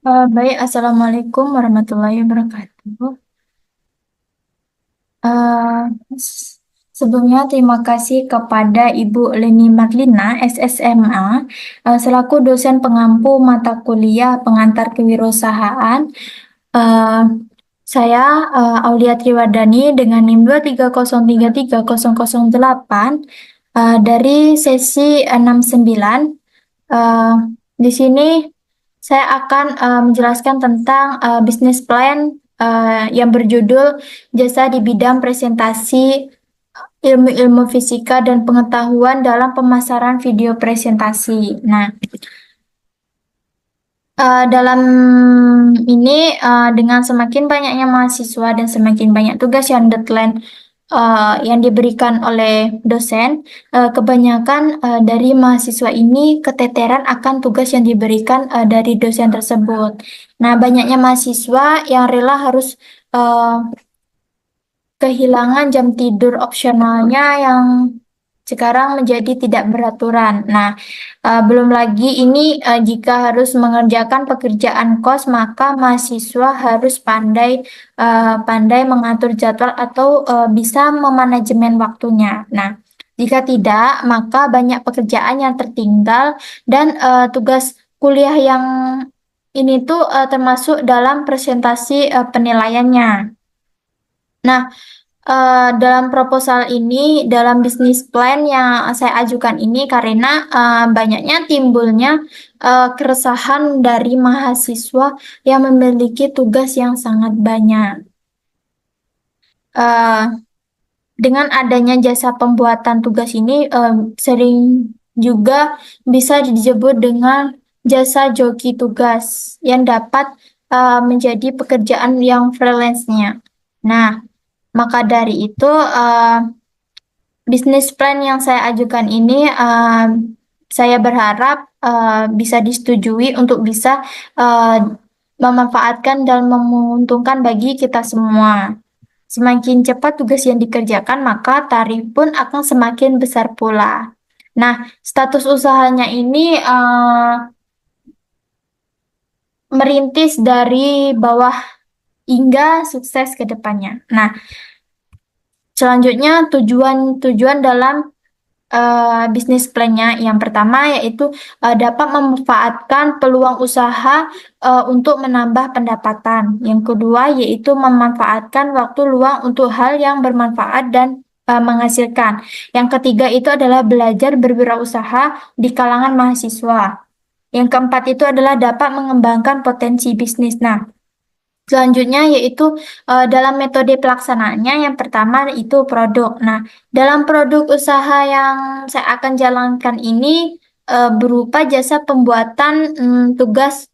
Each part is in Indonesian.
Baik, Assalamualaikum warahmatullahi wabarakatuh. Eh, s- Sebelumnya terima kasih kepada Ibu Leni Marlina, SSMA, selaku dosen pengampu mata kuliah pengantar kewirausahaan. Eh, saya Aulia Triwardani dengan NIM 230330008 dari sesi 69. Eh, di sini saya akan menjelaskan tentang bisnis plan yang berjudul Jasa di Bidang Presentasi Ilmu-ilmu Fisika dan Pengetahuan dalam Pemasaran Video Presentasi. Nah, dalam ini dengan semakin banyaknya mahasiswa dan semakin banyak tugas yang deadline yang diberikan oleh dosen, kebanyakan dari mahasiswa ini keteteran akan tugas yang diberikan dari dosen tersebut. Nah, banyaknya mahasiswa yang rela harus eh, kehilangan jam tidur opsionalnya yang sekarang menjadi tidak beraturan. Nah, belum lagi ini jika harus mengerjakan pekerjaan kos, maka mahasiswa harus pandai mengatur jadwal atau bisa memanajemen waktunya. Nah, jika tidak, maka banyak pekerjaan yang tertinggal dan tugas kuliah yang ini tuh termasuk dalam presentasi penilaiannya. Nah, dalam proposal ini, dalam bisnis plan yang saya ajukan ini, karena banyaknya timbulnya keresahan dari mahasiswa yang memiliki tugas yang sangat banyak. Eh, dengan adanya jasa pembuatan tugas ini, sering juga bisa disebut dengan jasa joki tugas yang dapat menjadi pekerjaan yang freelance-nya. Nah, maka dari itu, bisnis plan yang saya ajukan ini, saya berharap bisa disetujui untuk bisa uh, memanfaatkan dan menguntungkan bagi kita semua. Semakin cepat tugas yang dikerjakan, maka tarif pun akan semakin besar pula. Nah, status usahanya ini merintis dari bawah hingga sukses ke depannya. Nah, selanjutnya tujuan-tujuan dalam bisnis plan-nya. Yang pertama yaitu dapat memanfaatkan peluang usaha untuk menambah pendapatan. Yang kedua yaitu memanfaatkan waktu luang untuk hal yang bermanfaat dan menghasilkan. Yang ketiga itu adalah belajar berwirausaha di kalangan mahasiswa. Yang keempat itu adalah dapat mengembangkan potensi bisnis. Nah, selanjutnya yaitu dalam metode pelaksanaannya yang pertama itu produk. Nah, dalam produk usaha yang saya akan jalankan ini berupa jasa pembuatan tugas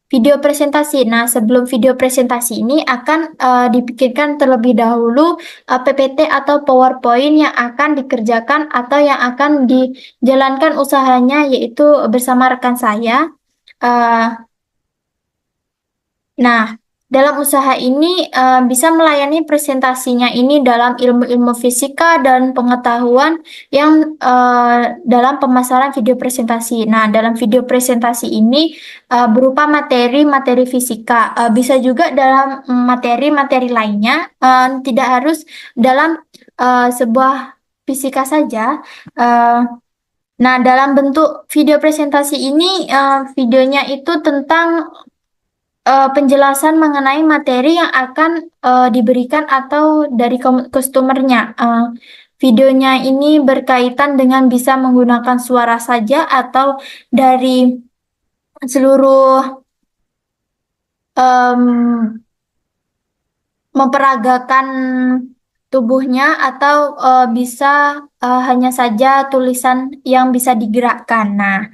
video presentasi. Nah, sebelum video presentasi ini akan dipikirkan terlebih dahulu PPT atau PowerPoint yang akan dikerjakan atau yang akan dijalankan usahanya yaitu bersama rekan saya. Eh, Nah, dalam usaha ini bisa melayani presentasinya ini dalam ilmu-ilmu fisika dan pengetahuan yang dalam pemasaran video presentasi. Nah, dalam video presentasi ini berupa materi-materi fisika, bisa juga dalam materi-materi lainnya, tidak harus dalam sebuah fisika saja. Eh, Nah, dalam bentuk video presentasi ini, videonya itu tentang penjelasan mengenai materi yang akan diberikan atau dari customernya. Videonya ini berkaitan dengan bisa menggunakan suara saja atau dari seluruh em, memperagakan tubuhnya atau bisa hanya saja tulisan yang bisa digerakkan. Nah,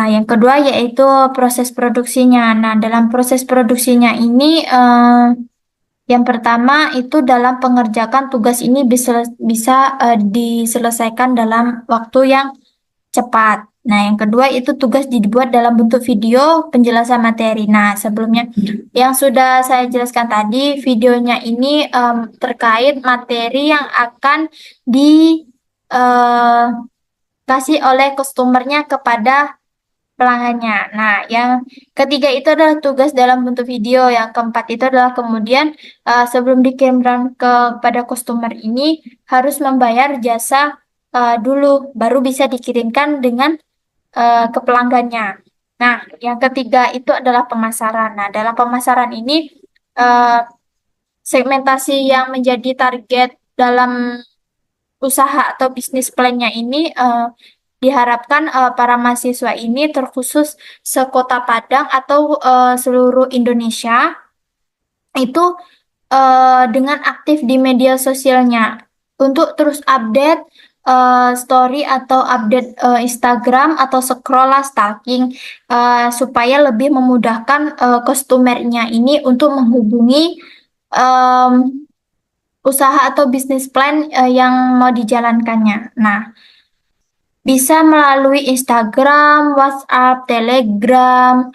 yang kedua yaitu proses produksinya. Nah, dalam proses produksinya ini yang pertama itu dalam pengerjakan tugas ini bisa diselesaikan dalam waktu yang cepat. Nah, yang kedua itu tugas dibuat dalam bentuk video penjelasan materi. Nah, sebelumnya yang sudah saya jelaskan tadi, videonya ini terkait materi yang akan dikasih oleh customernya kepada pelanggannya. Nah, yang ketiga itu adalah tugas dalam bentuk video. Yang keempat itu adalah kemudian sebelum dikirimkan kepada customer ini harus membayar jasa dulu, baru bisa dikirimkan dengan ke pelanggannya. Nah, yang ketiga itu adalah pemasaran. Nah, dalam pemasaran ini eh, segmentasi yang menjadi target dalam usaha atau bisnis plan-nya ini diharapkan para mahasiswa ini terkhusus sekota Padang atau seluruh Indonesia itu dengan aktif di media sosialnya untuk terus update story atau update Instagram atau scroll lah stalking supaya lebih memudahkan customer-nya ini untuk menghubungi em, usaha atau bisnis plan yang mau dijalankannya. Nah, bisa melalui Instagram, WhatsApp, Telegram,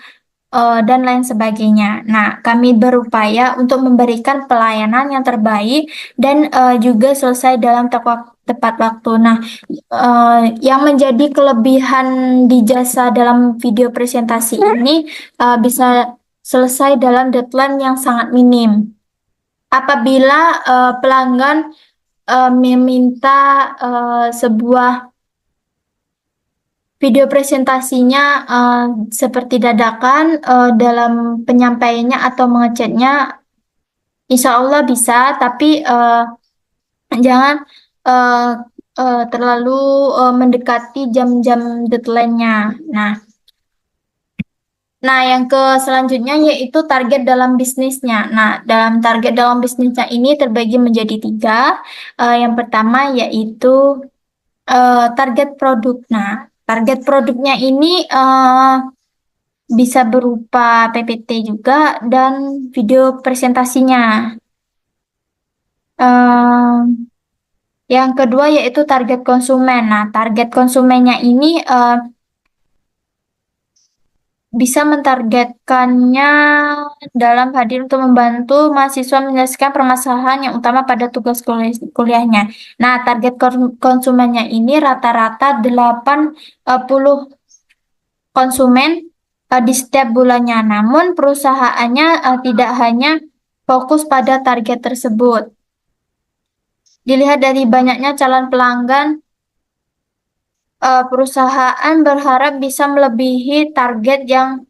dan lain sebagainya. Nah, kami berupaya untuk memberikan pelayanan yang terbaik dan juga selesai dalam tepat waktu. Nah, yang menjadi kelebihan di jasa dalam video presentasi ini bisa selesai dalam deadline yang sangat minim. Apabila pelanggan meminta sebuah video presentasinya seperti dadakan dalam penyampaiannya atau mengechatnya, insya Allah bisa, tapi jangan eh, terlalu mendekati jam-jam deadline-nya. Nah, yang ke selanjutnya yaitu target dalam bisnisnya. Nah, dalam target dalam bisnisnya ini terbagi menjadi tiga. Yang pertama yaitu target produk. Nah, target produknya ini bisa berupa PPT juga dan video presentasinya. Yang kedua yaitu target konsumen. Nah, target konsumennya ini bisa mentargetkannya dalam hadir untuk membantu mahasiswa menyelesaikan permasalahan yang utama pada tugas kuliahnya. Nah, target konsumennya ini rata-rata 80 konsumen di setiap bulannya. Namun perusahaannya tidak hanya fokus pada target tersebut. Dilihat dari banyaknya calon pelanggan, perusahaan berharap bisa melebihi target yang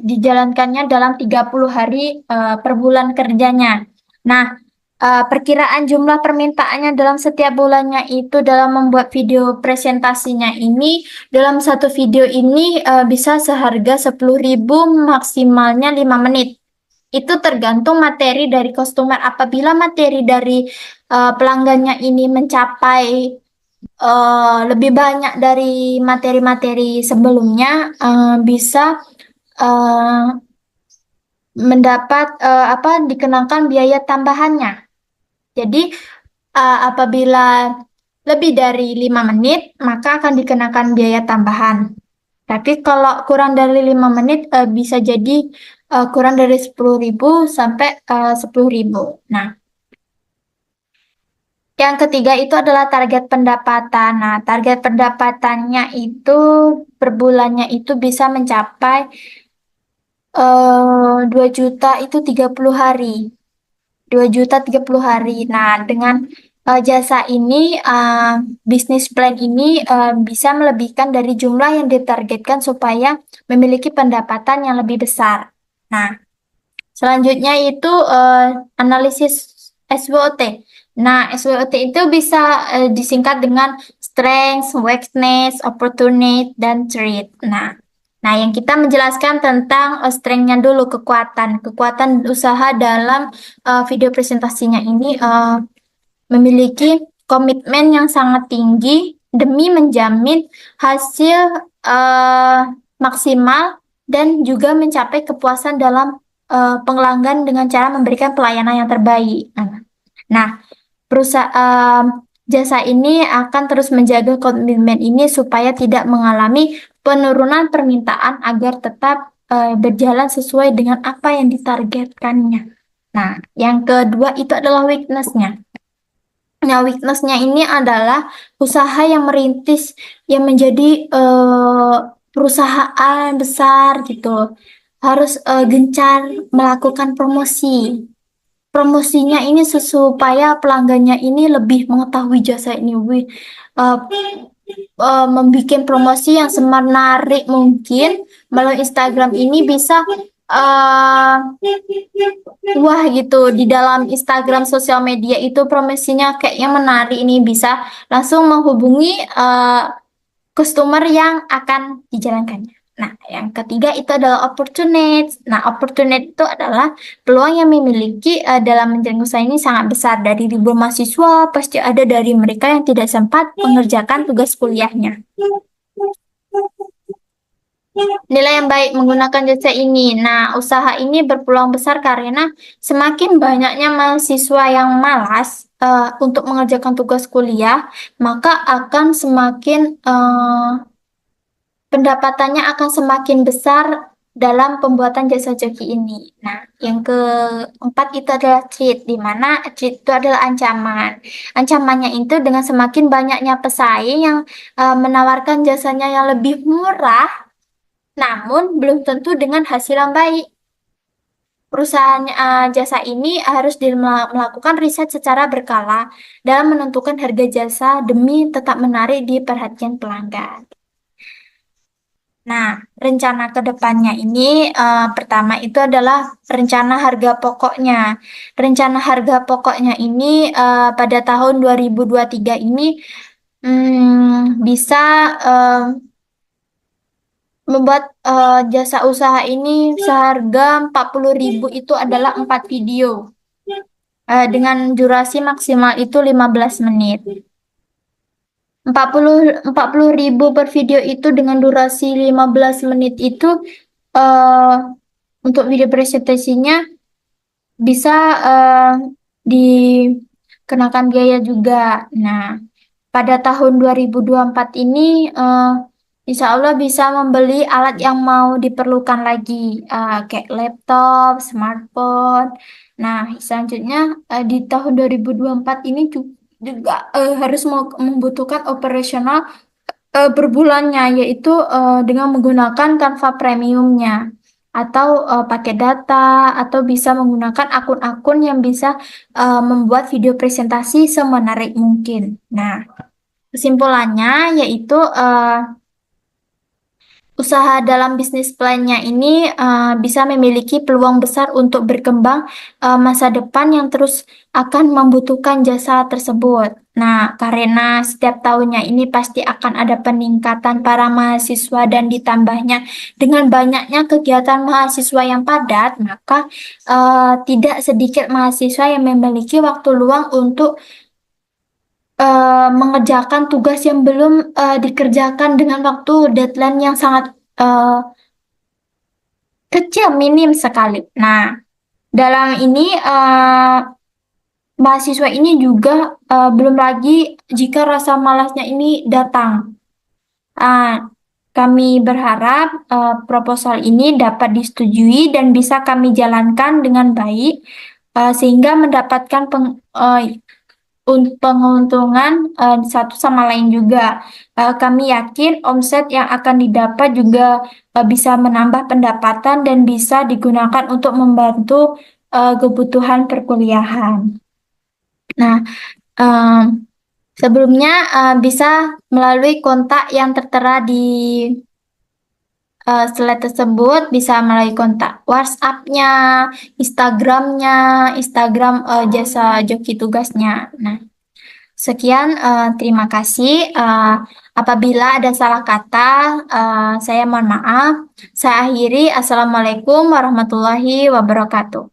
dijalankannya dalam 30 hari per bulan kerjanya. Nah, perkiraan jumlah permintaannya dalam setiap bulannya itu dalam membuat video presentasinya ini, dalam satu video ini bisa seharga 10.000 maksimalnya 5 menit. Itu tergantung materi dari customer. Apabila materi dari pelanggannya ini mencapai lebih banyak dari materi-materi sebelumnya, bisa eh, mendapat dikenakan biaya tambahannya. Jadi apabila lebih dari 5 menit, maka akan dikenakan biaya tambahan. Tapi kalau kurang dari 5 menit bisa jadi kurang dari 10.000 sampai 10.000. Nah, yang ketiga itu adalah target pendapatan. Nah, target pendapatannya itu per bulannya itu bisa mencapai 2 juta itu 30 hari. 2 juta 30 hari. Nah, dengan jasa ini, bisnis plan ini bisa melebihkan dari jumlah yang ditargetkan supaya memiliki pendapatan yang lebih besar. Nah, selanjutnya itu analisis SWOT. Nah, SWOT itu bisa disingkat dengan strength, weakness, opportunity, dan threat. Nah, yang kita menjelaskan tentang strength-nya dulu, kekuatan. Kekuatan usaha dalam video presentasinya ini memiliki komitmen yang sangat tinggi demi menjamin hasil maksimal dan juga mencapai kepuasan dalam pelanggan dengan cara memberikan pelayanan yang terbaik. Nah, perusahaan jasa ini akan terus menjaga komitmen ini supaya tidak mengalami penurunan permintaan agar tetap berjalan sesuai dengan apa yang ditargetkannya. Nah, yang kedua itu adalah weakness-nya. Nah, weakness-nya ini adalah usaha yang merintis yang menjadi perusahaan besar gitu harus gencar melakukan promosi. Promosinya ini supaya pelanggannya ini lebih mengetahui jasa ini, uh, membuat promosi yang semenarik mungkin melalui Instagram ini bisa uh, wah gitu di dalam Instagram sosial media itu promosinya kayaknya menarik ini bisa langsung menghubungi customer yang akan dijalankannya. Nah, yang ketiga itu adalah opportunity. Nah, opportunity itu adalah peluang yang memiliki dalam menjalani usaha ini sangat besar. Dari ribuan mahasiswa, pasti ada dari mereka yang tidak sempat mengerjakan tugas kuliahnya. Nilai yang baik menggunakan jasa ini. Nah, usaha ini berpeluang besar karena semakin banyaknya mahasiswa yang malas untuk mengerjakan tugas kuliah, maka akan semakin pendapatannya akan semakin besar dalam pembuatan jasa joki ini. Nah, yang keempat itu adalah treat, di mana treat itu adalah ancaman. Ancamannya itu dengan semakin banyaknya pesaing yang menawarkan jasanya yang lebih murah, namun belum tentu dengan hasil yang baik. Perusahaan jasa ini harus melakukan riset secara berkala dalam menentukan harga jasa demi tetap menarik di perhatian pelanggan. Nah, rencana ke depannya ini pertama itu adalah rencana harga pokoknya. Rencana harga pokoknya ini pada tahun 2023 ini bisa membuat jasa usaha ini seharga 40.000 itu adalah 4 video dengan durasi maksimal itu 15 menit. 40.000 per video itu dengan durasi 15 menit itu eh, untuk video presentasinya bisa dikenakan biaya juga. Nah, pada tahun 2024 ini insya Allah bisa membeli alat yang mau diperlukan lagi kayak laptop, smartphone. Nah, selanjutnya di tahun 2024 ini juga harus membutuhkan operasional per bulannya, yaitu dengan menggunakan Canva Premiumnya atau pakai data atau bisa menggunakan akun-akun yang bisa membuat video presentasi semenarik mungkin. Nah, kesimpulannya yaitu usaha dalam bisnis plan-nya ini bisa memiliki peluang besar untuk berkembang masa depan yang terus akan membutuhkan jasa tersebut. Nah, karena setiap tahunnya ini pasti akan ada peningkatan para mahasiswa dan ditambahnya dengan banyaknya kegiatan mahasiswa yang padat, maka tidak sedikit mahasiswa yang memiliki waktu luang untuk mengerjakan tugas yang belum dikerjakan dengan waktu deadline yang sangat kecil, minim sekali. Nah, dalam ini mahasiswa ini juga belum lagi jika rasa malasnya ini datang. Kami berharap proposal ini dapat disetujui dan bisa kami jalankan dengan baik sehingga mendapatkan penguntungan satu sama lain juga. Kami yakin omset yang akan didapat juga bisa menambah pendapatan dan bisa digunakan untuk membantu kebutuhan perkuliahan. Nah, sebelumnya bisa melalui kontak yang tertera di slide tersebut, bisa melalui kontak WhatsApp-nya, Instagram-nya, Instagram jasa joki tugasnya. Nah, sekian, terima kasih. Apabila ada salah kata, saya mohon maaf. Saya akhiri. Assalamualaikum warahmatullahi wabarakatuh.